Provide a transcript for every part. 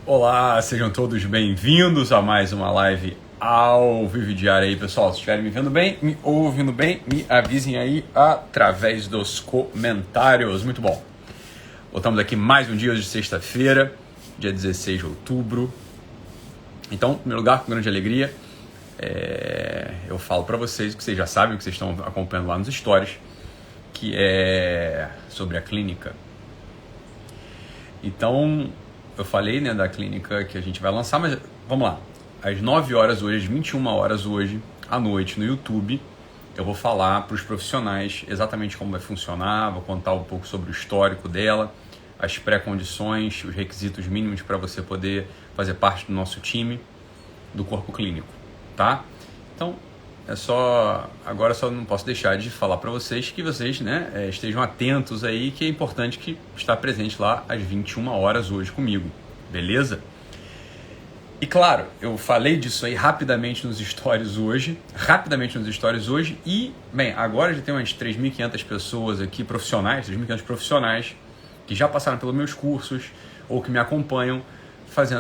Olá, sejam todos bem-vindos a mais uma live ao vivo diário aí, pessoal. Se estiverem me vendo bem, me ouvindo bem, me avisem aí através dos comentários. Muito bom. Voltamos aqui mais um dia de sexta-feira, dia 16 de outubro. Então, em primeiro lugar, com grande alegria, eu falo para vocês o que vocês já sabem, o que vocês estão acompanhando lá nos stories, que é sobre a clínica. Então, eu falei, né, da clínica que a gente vai lançar, mas vamos lá. Às 9 horas hoje, às 21 horas hoje, à noite, no YouTube, eu vou falar para os profissionais exatamente como vai funcionar, vou contar um pouco sobre o histórico dela, as pré-condições, os requisitos mínimos para você poder fazer parte do nosso time, do corpo clínico, tá? Então, agora só não posso deixar de falar para vocês que vocês, né, estejam atentos aí, que é importante que está presente lá às 21 horas hoje comigo, beleza? E claro, eu falei disso aí rapidamente nos stories hoje, e, bem, agora já tem umas 3.500 pessoas aqui, profissionais, 3.500 profissionais, que já passaram pelos meus cursos, ou que me acompanham,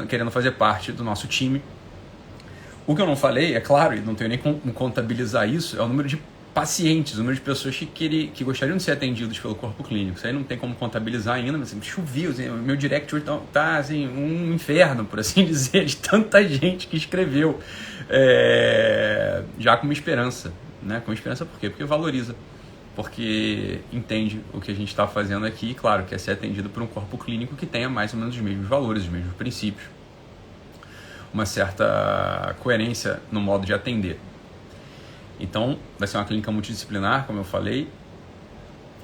querendo fazer parte do nosso time. O que eu não falei, é claro, e não tenho nem como contabilizar isso, é o número de pacientes, o número de pessoas que gostariam de ser atendidos pelo corpo clínico. Isso aí não tem como contabilizar ainda, mas assim, choveu, assim, o meu direct hoje tá assim, um inferno, por assim dizer, de tanta gente que escreveu, já com uma esperança, né? Com esperança por quê? Porque valoriza, porque entende o que a gente está fazendo aqui, e claro, quer ser atendido por um corpo clínico que tenha mais ou menos os mesmos valores, os mesmos princípios, uma certa coerência no modo de atender. Então, vai ser uma clínica multidisciplinar, como eu falei.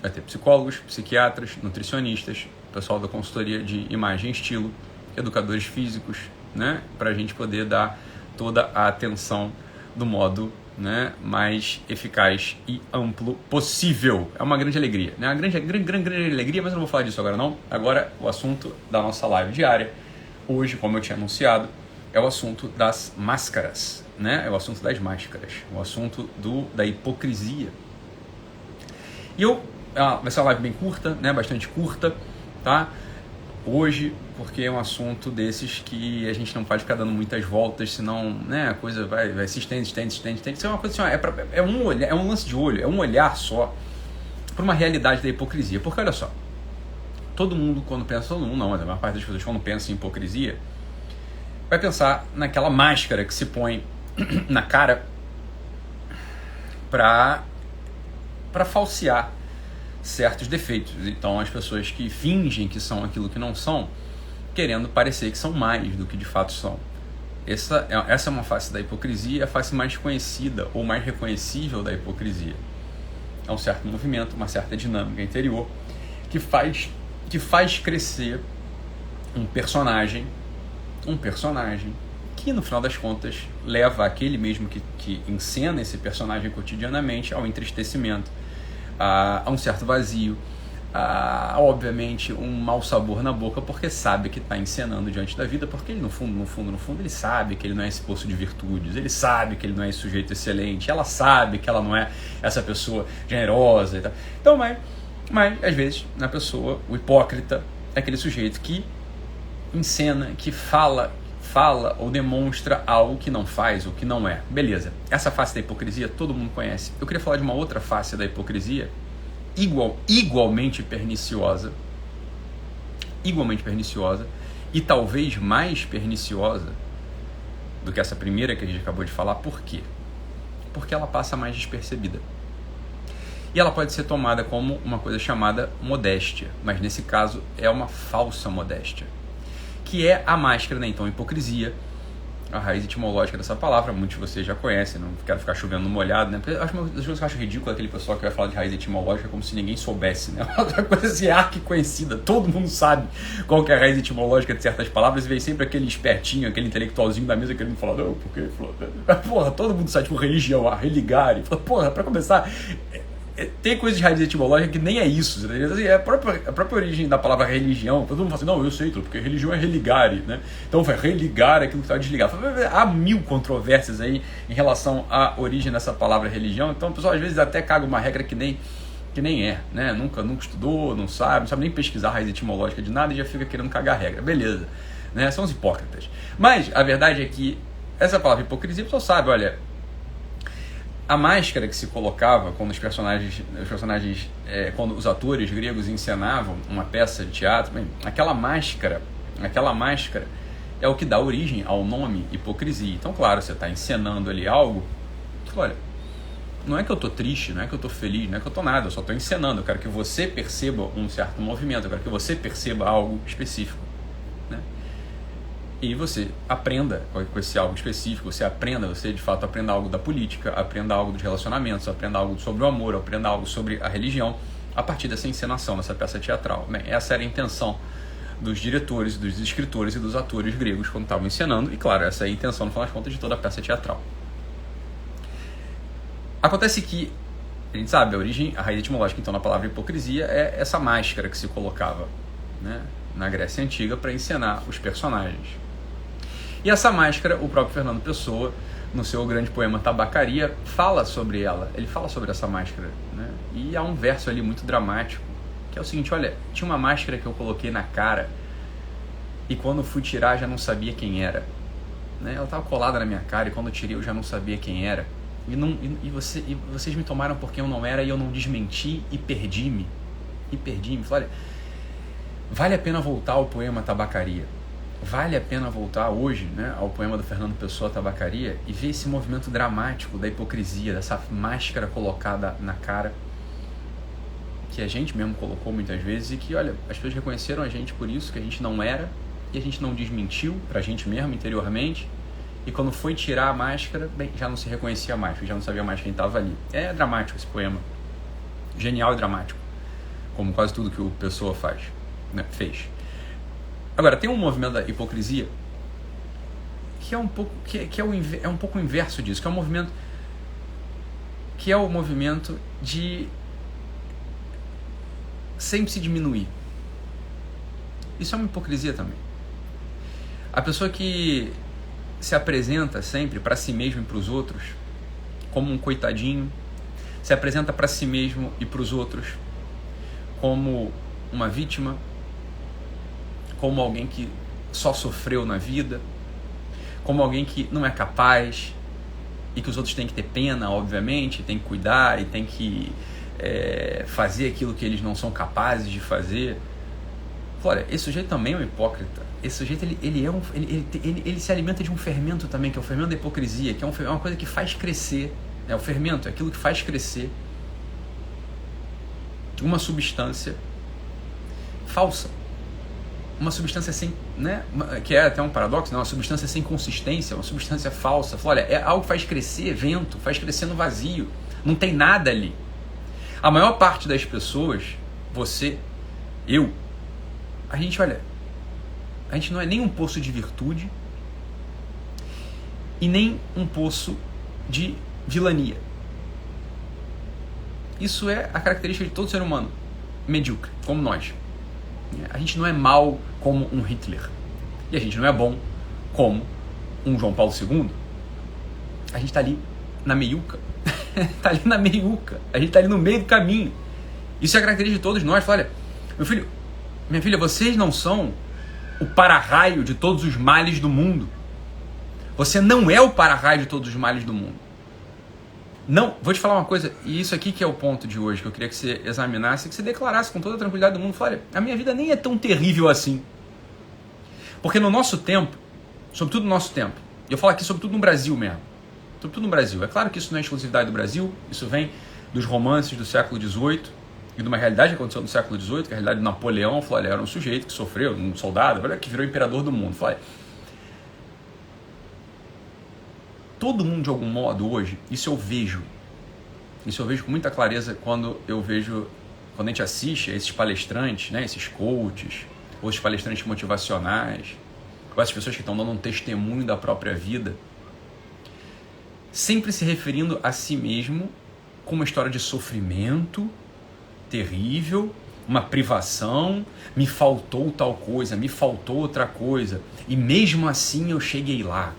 Vai ter psicólogos, psiquiatras, nutricionistas, pessoal da consultoria de imagem e estilo, educadores físicos, né? Para a gente poder dar toda a atenção do modo, né, mais eficaz e amplo possível. É uma grande alegria, né? Uma grande alegria, mas eu não vou falar disso agora não. Agora, o assunto da nossa live diária, hoje, como eu tinha anunciado, é o assunto das máscaras, né? É o assunto das máscaras, o assunto da hipocrisia. E vai ser uma live bem curta, né? Bastante curta, tá? Hoje, porque é um assunto desses que a gente não pode ficar dando muitas voltas, senão, né, a coisa vai se estende. Isso é uma coisa assim, é um lance de olho, é um olhar só para uma realidade da hipocrisia. Porque olha só, todo mundo quando pensa, todo mundo não, mas a maior parte das pessoas quando pensa em hipocrisia, vai pensar naquela máscara que se põe na cara para falsear certos defeitos. Então, as pessoas que fingem que são aquilo que não são, querendo parecer que são mais do que de fato são. Essa é uma face da hipocrisia, a face mais conhecida ou mais reconhecível da hipocrisia. É um certo movimento, uma certa dinâmica interior que faz crescer um personagem que, no final das contas, leva aquele mesmo que encena esse personagem cotidianamente ao entristecimento, a um certo vazio, obviamente, um mau sabor na boca, porque sabe que está encenando diante da vida, porque ele, no fundo, ele sabe que ele não é esse poço de virtudes, ele sabe que ele não é esse sujeito excelente, ela sabe que ela não é essa pessoa generosa e tal. Então, mas às vezes, na pessoa, o hipócrita é aquele sujeito que encena, que fala ou demonstra algo que não faz, ou que não é. Beleza, essa face da hipocrisia todo mundo conhece. Eu queria falar de uma outra face da hipocrisia, igualmente perniciosa, e talvez mais perniciosa do que essa primeira que a gente acabou de falar. Por quê? Porque ela passa mais despercebida. E ela pode ser tomada como uma coisa chamada modéstia, mas nesse caso é uma falsa modéstia, que é a máscara, né? Então, hipocrisia, a raiz etimológica dessa palavra, muitos de vocês já conhecem, não quero ficar chovendo no molhado, né? Porque uma das coisas que eu acho ridículo é aquele pessoal que vai falar de raiz etimológica como se ninguém soubesse, né? Uma coisa assim, arquiconhecida, todo mundo sabe qual que é a raiz etimológica de certas palavras, e vem sempre aquele espertinho, aquele intelectualzinho da mesa querendo falar, não, porque... Porra, todo mundo sabe, tipo, religião, religare, porra, pra começar... Tem coisa de raiz etimológica que nem é isso, tá? Assim, a própria origem da palavra religião, todo mundo fala assim, não, eu sei tudo, porque religião é religare, né? Então vai religar aquilo que está desligado. Há mil controvérsias aí em relação à origem dessa palavra religião, então o pessoal às vezes até caga uma regra que nem é, né? Nunca estudou, não sabe nem pesquisar a raiz etimológica de nada e já fica querendo cagar a regra. Beleza. né? São os hipócritas. Mas a verdade é que essa palavra hipocrisia, a pessoa sabe, olha, a máscara que se colocava quando quando os atores gregos encenavam uma peça de teatro, bem, aquela máscara é o que dá origem ao nome hipocrisia. Então, claro, você está encenando ali algo, olha, não é que eu estou triste, não é que eu estou feliz, não é que eu estou nada, eu só estou encenando, eu quero que você perceba um certo movimento, eu quero que você perceba algo específico, né? E você aprenda com esse algo específico, você de fato aprenda algo da política, aprenda algo dos relacionamentos, aprenda algo sobre o amor, aprenda algo sobre a religião, a partir dessa encenação, dessa peça teatral. Bem, essa era a intenção dos diretores, dos escritores e dos atores gregos quando estavam encenando, e claro, essa é a intenção, no final das contas, de toda a peça teatral. Acontece que, a gente sabe, a raiz etimológica então na palavra hipocrisia é essa máscara que se colocava, né, na Grécia Antiga para encenar os personagens. E essa máscara, o próprio Fernando Pessoa, no seu grande poema Tabacaria, fala sobre ela, ele fala sobre essa máscara, né? E há um verso ali muito dramático, que é o seguinte, olha, tinha uma máscara que eu coloquei na cara e quando fui tirar já não sabia quem era, né? Ela estava colada na minha cara e quando eu tirei eu já não sabia quem era. E vocês me tomaram porque eu não era e eu não desmenti e perdi-me. Falei, olha, vale a pena voltar ao poema Tabacaria. Vale a pena voltar hoje, né, ao poema do Fernando Pessoa, Tabacaria, e ver esse movimento dramático da hipocrisia, dessa máscara colocada na cara, que a gente mesmo colocou muitas vezes, e que, olha, as pessoas reconheceram a gente por isso, que a gente não era, e a gente não desmentiu pra gente mesmo interiormente, e quando foi tirar a máscara, bem, já não se reconhecia mais, já não sabia mais quem estava ali. É dramático esse poema, genial e dramático, como quase tudo que o Pessoa fez. Agora, tem um movimento da hipocrisia que é um pouco é um pouco o inverso disso, que é o movimento de sempre se diminuir. Isso é uma hipocrisia também. A pessoa que se apresenta sempre para si mesmo e para os outros como um coitadinho, se apresenta para si mesmo e para os outros como uma vítima, como alguém que só sofreu na vida, como alguém que não é capaz e que os outros têm que ter pena, obviamente, tem que cuidar e tem que fazer aquilo que eles não são capazes de fazer. Olha, esse sujeito também é um hipócrita. Esse sujeito ele se alimenta de um fermento também, que é o fermento da hipocrisia, que é uma coisa que faz crescer. O fermento é aquilo que faz crescer uma substância falsa. Uma substância sem, né, que é até um paradoxo, né, uma substância sem consistência, uma substância falsa. Olha, é algo que faz crescer vento, faz crescer no vazio, não tem nada ali. A maior parte das pessoas, você, eu, a gente não é nem um poço de virtude e nem um poço de vilania. Isso é a característica de todo ser humano medíocre, como nós. A gente não é mal como um Hitler. E a gente não é bom como um João Paulo II. A gente está ali na meiuca. Está ali na meiuca. A gente está ali no meio do caminho. Isso é a característica de todos nós. Olha, meu filho, minha filha, vocês não são o para-raio de todos os males do mundo. Você não é o para-raio de todos os males do mundo. Não, vou te falar uma coisa, e isso aqui que é o ponto de hoje, que eu queria que você examinasse, que você declarasse com toda a tranquilidade do mundo. Olha, a minha vida nem é tão terrível assim. Porque no nosso tempo, sobretudo no nosso tempo, e eu falo aqui sobretudo no Brasil mesmo, sobretudo no Brasil, é claro que isso não é exclusividade do Brasil, isso vem dos romances do século XVIII, e de uma realidade que aconteceu no século XVIII, que é a realidade de Napoleão. Olha, era um sujeito que sofreu, um soldado, olha, que virou imperador do mundo. Olha, todo mundo de algum modo hoje, isso eu vejo com muita clareza quando a gente assiste a esses palestrantes, né, esses coaches, ou esses palestrantes motivacionais, ou essas pessoas que estão dando um testemunho da própria vida, sempre se referindo a si mesmo com uma história de sofrimento terrível, uma privação, me faltou tal coisa, me faltou outra coisa, e mesmo assim eu cheguei lá.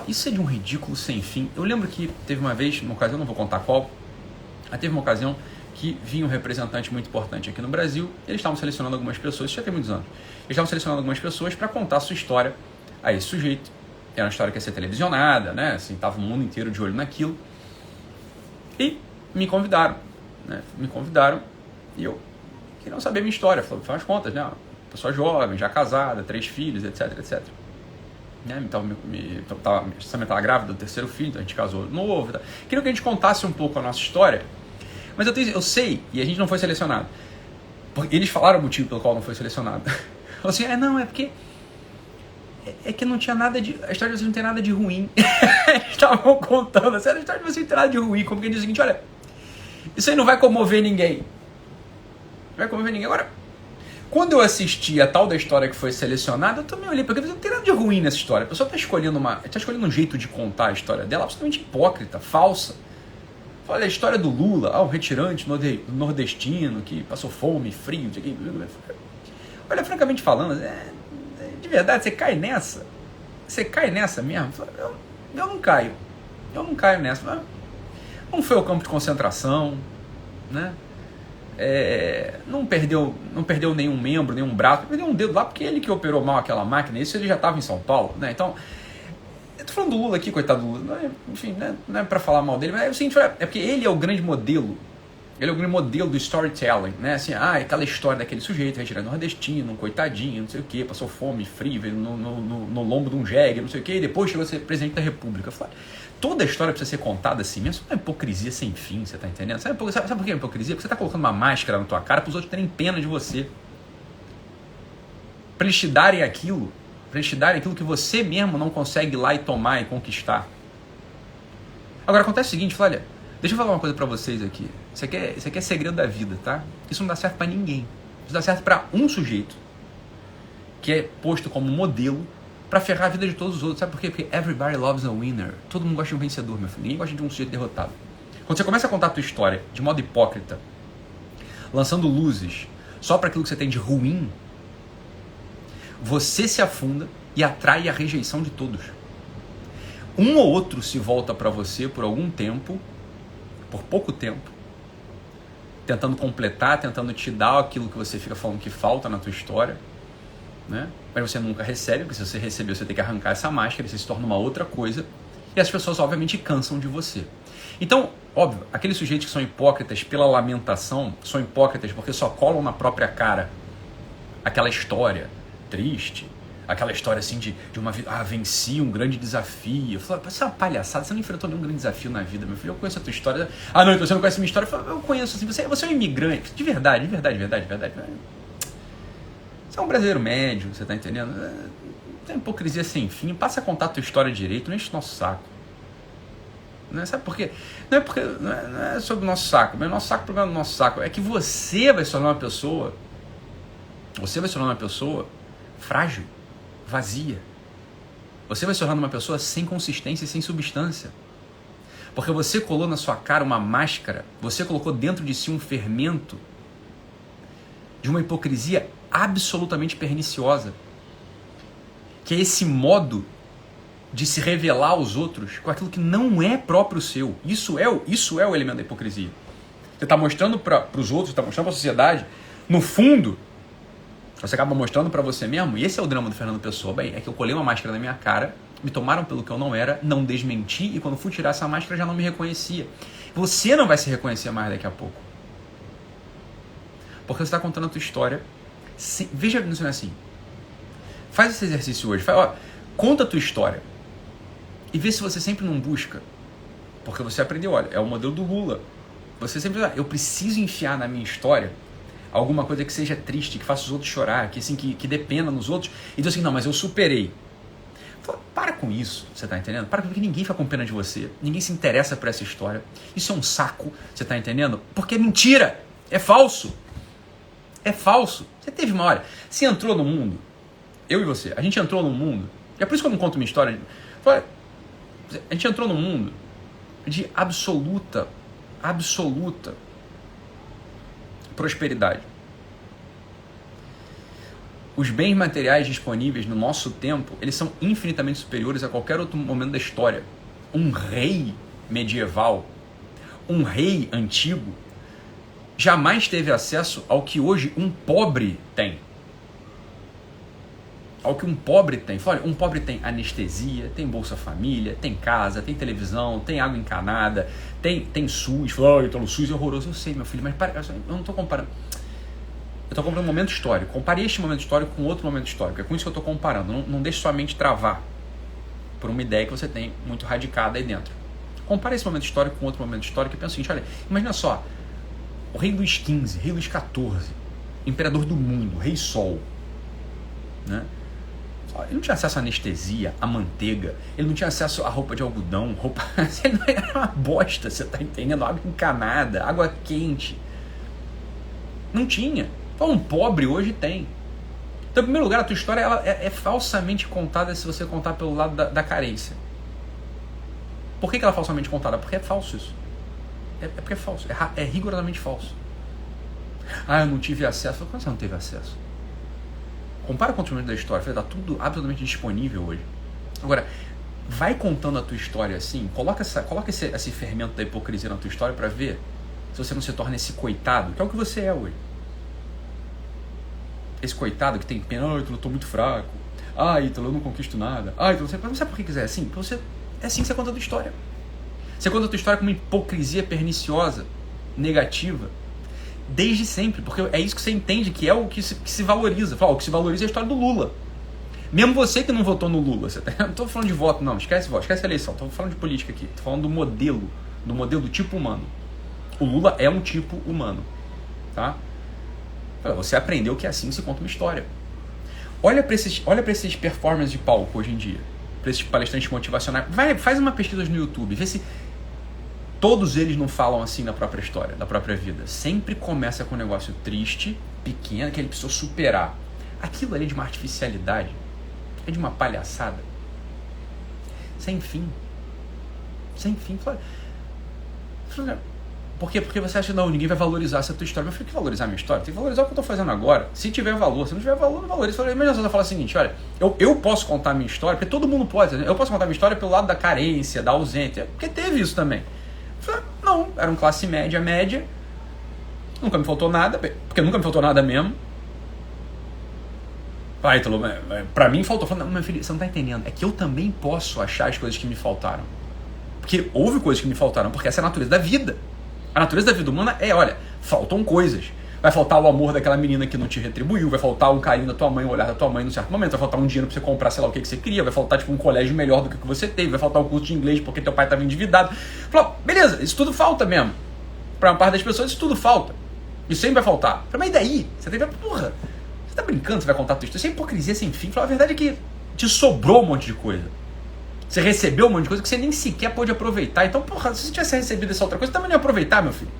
Isso é de um ridículo sem fim. Eu lembro que teve uma vez, numa ocasião, não vou contar qual, mas teve uma ocasião que vinha um representante muito importante aqui no Brasil, eles estavam selecionando algumas pessoas, isso já tem muitos anos, eles estavam selecionando algumas pessoas para contar a sua história a esse sujeito. Era uma história que ia ser televisionada, né? Assim, tava o mundo inteiro de olho naquilo. E me convidaram, né? Me convidaram e eu queria saber a minha história. Falei, faz as contas, né? Uma pessoa jovem, já casada, 3 filhos, etc, etc. Né? Então, estava grávida do 3º filho, então a gente casou novo. Tá? Queria que a gente contasse um pouco a nossa história, mas eu sei, e a gente não foi selecionado. Eles falaram o motivo pelo qual não foi selecionado. Falaram assim, não, é porque é que não tinha nada de... A história de vocês não tem nada de ruim. Eles estavam contando, assim, a história de vocês não tem nada de ruim. Como que ele diz o seguinte, olha, isso aí não vai comover ninguém. Não vai comover ninguém. Agora, quando eu assisti a tal da história que foi selecionada, eu também olhei, porque não tem nada de ruim nessa história. A pessoa está escolhendo um jeito de contar a história dela absolutamente hipócrita, falsa. Olha, a história do Lula, um retirante nordestino que passou fome, frio, olha, francamente falando, de verdade, você cai nessa? Você cai nessa mesmo? Eu não caio. Eu não caio nessa. Não foi ao campo de concentração, né? Não perdeu nenhum membro, nenhum braço, perdeu um dedo lá porque ele que operou mal aquela máquina, isso ele já estava em São Paulo, né? Então, eu tô falando do Lula aqui, coitado do Lula, enfim, não é pra falar mal dele, mas é o seguinte, é porque ele é o grande modelo, ele é o grande modelo do storytelling, né? Assim, aquela história daquele sujeito, retirando nordestino, um coitadinho, não sei o que, passou fome, frio, veio no lombo de um jegue, não sei o que, e depois chegou a ser presidente da República. Eu falei, toda a história precisa ser contada assim mesmo, isso é uma hipocrisia sem fim, você tá entendendo? Sabe por que é hipocrisia? Porque você tá colocando uma máscara na tua cara para os outros terem pena de você. Para eles te darem aquilo que você mesmo não consegue ir lá e tomar e conquistar. Agora acontece o seguinte, olha, deixa eu falar uma coisa pra vocês aqui. Isso aqui é segredo da vida, tá? Isso não dá certo pra ninguém. Isso dá certo pra um sujeito que é posto como modelo pra ferrar a vida de todos os outros. Sabe por quê? Porque everybody loves a winner. Todo mundo gosta de um vencedor, meu filho. Ninguém gosta de um sujeito derrotado. Quando você começa a contar a tua história de modo hipócrita, lançando luzes só pra aquilo que você tem de ruim, você se afunda e atrai a rejeição de todos. Um ou outro se volta pra você por algum tempo, por pouco tempo, tentando completar, tentando te dar aquilo que você fica falando que falta na tua história, né? Mas você nunca recebe, porque se você receber, você tem que arrancar essa máscara, você se torna uma outra coisa, e as pessoas obviamente cansam de você. Então, óbvio, aqueles sujeitos que são hipócritas pela lamentação, são hipócritas porque só colam na própria cara aquela história triste, aquela história assim de uma vida, venci um grande desafio. Eu falo, isso é uma palhaçada, você não enfrentou nenhum grande desafio na vida, meu filho, eu conheço a tua história. Não, então você não conhece a minha história? Eu falo, eu conheço, assim, você é um imigrante, de verdade. Você é um brasileiro médio, você tá entendendo? Tem hipocrisia sem fim, passa a contar a tua história direito, não enche o nosso saco. Não, sabe por quê? Não é sobre o nosso saco, mas o nosso saco, o problema do nosso saco é que você vai se tornar uma pessoa frágil, vazia. Você vai se tornar uma pessoa sem consistência e sem substância. Porque você colou na sua cara uma máscara, você colocou dentro de si um fermento de uma hipocrisia absolutamente perniciosa. Que é esse modo de se revelar aos outros com aquilo que não é próprio seu. Isso é o elemento da hipocrisia. Você está mostrando para os outros, está mostrando para a sociedade, no fundo, você acaba mostrando para você mesmo, e esse é o drama do Fernando Pessoa, bem, é que eu colei uma máscara na minha cara, me tomaram pelo que eu não era, não desmenti, e quando fui tirar essa máscara já não me reconhecia. Você não vai se reconhecer mais daqui a pouco. Porque você está contando a tua história. Veja, não é assim. Faz esse exercício hoje. Conta a tua história. E vê se você sempre não busca. Porque você aprendeu, olha, é o modelo do Lula. Você sempre diz, eu preciso enfiar na minha história alguma coisa que seja triste, que faça os outros chorar, que, assim, que dê pena nos outros. E diz assim, não, mas eu superei. Fala, para com isso, você tá entendendo? Para com isso, que ninguém fica com pena de você. Ninguém se interessa por essa história. Isso é um saco, você tá entendendo? Porque é mentira, é falso. É falso. Você teve uma hora, você entrou no mundo, eu e você, a gente entrou no mundo, e é por isso que eu não conto minha história. A gente entrou num mundo de absoluta prosperidade. Os bens materiais disponíveis no nosso tempo, eles são infinitamente superiores a qualquer outro momento da história. Um rei medieval, um rei antigo, jamais teve acesso ao que hoje um pobre tem. Ao que um pobre tem. Olha, um pobre tem anestesia, tem Bolsa Família, tem casa, tem televisão, tem água encanada, tem SUS. Olha, então o SUS é horroroso. Eu sei, meu filho, mas eu não estou comparando. Eu estou comparando um momento histórico. Comparei este momento histórico com outro momento histórico. É com isso que eu estou comparando. Não deixe sua mente travar por uma ideia que você tem muito radicada aí dentro. Compare esse momento histórico com outro momento histórico e pensa o seguinte, olha, imagina só, o rei Luís XV, rei Luís XIV, imperador do mundo, rei Sol, né? Ele não tinha acesso à anestesia, à manteiga, ele não tinha acesso à roupa de algodão, ele não era uma bosta, você tá entendendo? Água encanada, água quente. Não tinha. Então um pobre hoje tem. Então, em primeiro lugar, a tua história ela é falsamente contada se você contar pelo lado da carência. Por que ela é falsamente contada? Porque é falso isso. É porque é falso. É rigorosamente falso. Ah, eu não tive acesso. Como você não teve acesso? Compara com o momento da história. Está tudo absolutamente disponível hoje. Agora, vai contando a tua história assim. Coloca esse fermento da hipocrisia na tua história para ver se você não se torna esse coitado, que é o que você é hoje. Esse coitado que tem pena, eu estou muito fraco. Ítalo, eu não conquisto nada. Ítalo, você não sabe por que é assim? Porque é assim que você conta a tua história. Você conta a tua história com uma hipocrisia perniciosa, negativa, desde sempre, porque é isso que você entende que é o que se valoriza. O que se valoriza é a história do Lula. Mesmo você que não votou no Lula, não estou falando de voto, não, esquece voto, esquece a eleição, estou falando de política aqui, estou falando do modelo do tipo humano. O Lula é um tipo humano, tá? Você aprendeu que assim se conta uma história. Olha para esses performances de palco hoje em dia, para esses palestrantes motivacionais. Faz uma pesquisa no YouTube, vê se todos eles não falam assim da própria história, da própria vida. Sempre começa com um negócio triste, pequeno, que ele precisou superar. Aquilo ali é de uma artificialidade, é de uma palhaçada. Sem fim. Sem fim. Por quê? Porque você acha que não, ninguém vai valorizar essa tua história. Mas eu falei, que valorizar a minha história? Tem que valorizar o que eu estou fazendo agora. Se tiver valor, se não tiver valor, não valoriza. Imagina você falar o seguinte, olha, eu posso contar a minha história, porque todo mundo pode. Eu posso contar a minha história pelo lado da carência, da ausência, porque teve isso também. Eu falei, não, era um classe média, nunca me faltou nada, porque nunca me faltou nada mesmo. Ítalo, pra mim faltou. Não, meu filho, você não tá entendendo. É que eu também posso achar as coisas que me faltaram. Porque houve coisas que me faltaram, porque essa é a natureza da vida. A natureza da vida humana olha, faltam coisas. Vai faltar o amor daquela menina que não te retribuiu, vai faltar um carinho da tua mãe, um olhar da tua mãe num certo momento, vai faltar um dinheiro pra você comprar sei lá o que você queria, vai faltar um colégio melhor do que você teve, vai faltar um curso de inglês porque teu pai estava endividado. Falou, beleza, isso tudo falta mesmo. Pra uma parte das pessoas isso tudo falta. Isso sempre vai faltar. Mas daí? Você tem que porra, você tá brincando, você vai contar tudo isso? Isso é hipocrisia sem fim. A verdade é que te sobrou um monte de coisa. Você recebeu um monte de coisa que você nem sequer pôde aproveitar. Então, porra, se você tivesse recebido essa outra coisa, você também não ia aproveitar, meu filho.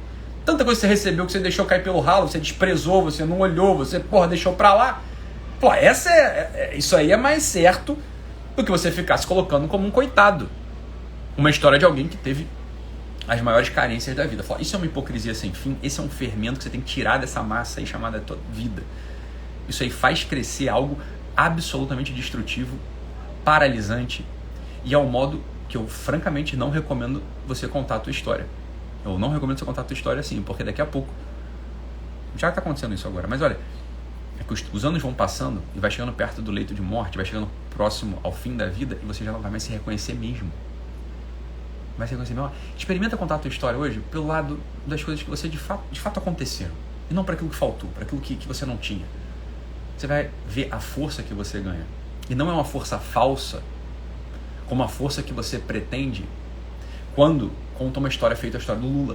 Tanta coisa que você recebeu que você deixou cair pelo ralo, você desprezou, você não olhou, você, deixou pra lá. Pô, isso aí é mais certo do que você ficar se colocando como um coitado. Uma história de alguém que teve as maiores carências da vida. Isso é uma hipocrisia sem fim, esse é um fermento que você tem que tirar dessa massa aí chamada tua vida. Isso aí faz crescer algo absolutamente destrutivo, paralisante, e é um modo que eu francamente não recomendo você contar a tua história. Eu não recomendo você contar a tua história assim, porque daqui a pouco já está acontecendo isso agora, mas olha, é que os anos vão passando e vai chegando perto do leito de morte, vai chegando próximo ao fim da vida e você já não vai mais se reconhecer mesmo. Vai se reconhecer mesmo. Experimenta contar a tua história hoje pelo lado das coisas que você de fato aconteceram, e não para aquilo que faltou, para aquilo que você não tinha. Você vai ver a força que você ganha, e não é uma força falsa, como a força que você pretende quando conta uma história feita a história do Lula.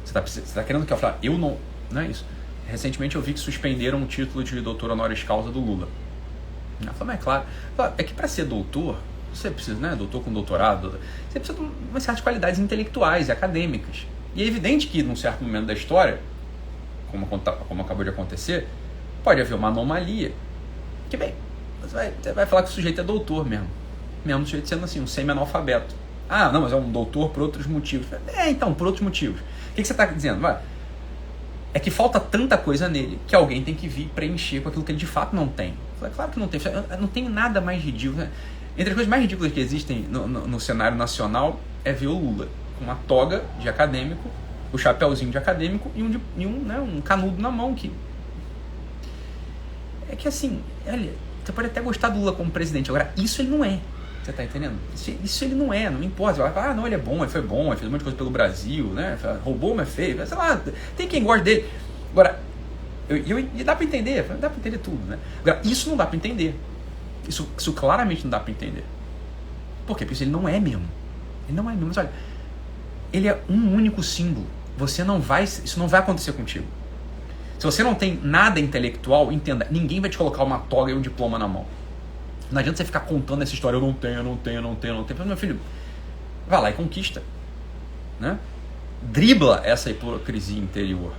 Você tá querendo que eu fale? Eu não é isso. Recentemente eu vi que suspenderam o título de doutor honoris causa do Lula. Eu falei, mas é claro. É que para ser doutor, você precisa, né? Doutor com doutorado, você precisa de umas certas qualidades intelectuais e acadêmicas. E é evidente que num certo momento da história, como acabou de acontecer, pode haver uma anomalia. Que bem, você vai falar que o sujeito é doutor mesmo o sujeito sendo assim, um semi-analfabeto. Ah, não, mas é um doutor por outros motivos. Então, por outros motivos. O que você está dizendo? É que falta tanta coisa nele que alguém tem que vir preencher com aquilo que ele de fato não tem. Claro que não tem. Não tem nada mais ridículo. Entre as coisas mais ridículas que existem no cenário nacional é ver o Lula com uma toga de acadêmico o chapéuzinho de acadêmico e um canudo na mão. É que assim, olha, você pode até gostar do Lula como presidente, agora isso ele não é. Você tá entendendo? Isso ele não é, não importa. Você vai falar, não, ele é bom, ele foi bom, ele fez um monte de coisa pelo Brasil, né? Roubou, mas fez, sei lá, tem quem gosta dele. Agora, e dá pra entender, dá pra entender tudo, né? Agora, isso não dá pra entender. Isso claramente não dá pra entender. Por quê? Porque isso ele não é mesmo. Ele não é mesmo. Mas olha, ele é um único símbolo. Isso não vai acontecer contigo. Se você não tem nada intelectual, entenda, ninguém vai te colocar uma toga e um diploma na mão. Não adianta você ficar contando essa história, eu não tenho. Mas, meu filho, vai lá e conquista. Né? Dribla essa hipocrisia interior.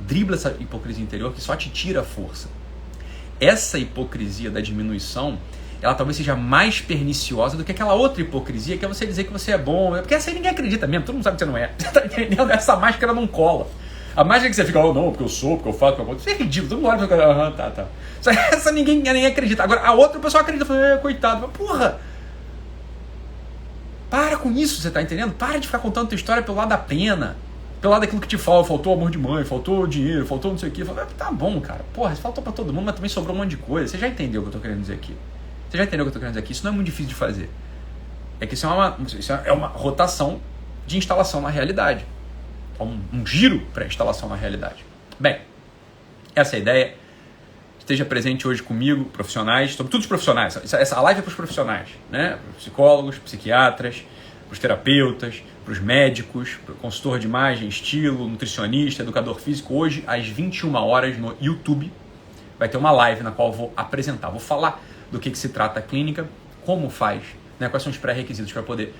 Dribla essa hipocrisia interior que só te tira a força. Essa hipocrisia da diminuição, ela talvez seja mais perniciosa do que aquela outra hipocrisia, que é você dizer que você é bom. Porque essa aí ninguém acredita mesmo, todo mundo sabe que você não é. Você tá entendendo? Essa máscara não cola. A máscara que você fica, não, porque eu sou, porque eu faço, porque eu faço. Isso é ridículo, todo mundo olha e fica, tá. Essa ninguém acredita. Agora, a outra pessoa acredita, fala, coitado, porra. Para com isso, você tá entendendo? Para de ficar contando tua história pelo lado da pena. Pelo lado daquilo que te falta, faltou amor de mãe, faltou dinheiro, faltou não sei o que. Tá bom, cara. Porra, faltou pra todo mundo, mas também sobrou um monte de coisa. Você já entendeu o que eu tô querendo dizer aqui. Isso não é muito difícil de fazer. É que isso é uma rotação de instalação na realidade. Um giro para instalação na realidade. Bem, essa é a ideia. Esteja presente hoje comigo, profissionais, sobretudo os profissionais. Essa live é para os profissionais, né? Para os psicólogos, psiquiatras, para os terapeutas, para os médicos, para o consultor de imagem, estilo, nutricionista, educador físico. Hoje, às 21 horas no YouTube, vai ter uma live na qual eu vou apresentar. Vou falar do que se trata a clínica, como faz, né? Quais são os pré-requisitos para poder,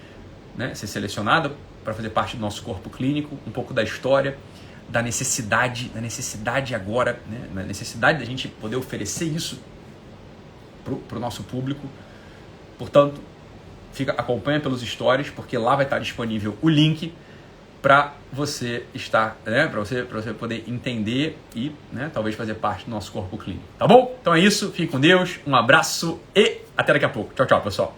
né, ser selecionado para fazer parte do nosso corpo clínico, um pouco da história, da necessidade agora, né, da necessidade da gente poder oferecer isso para o nosso público. Portanto, acompanha pelos stories, porque lá vai estar disponível o link para você estar, né, para você poder entender e, né, talvez fazer parte do nosso corpo clínico. Tá bom? Então é isso, fique com Deus, um abraço e até daqui a pouco. Tchau, pessoal.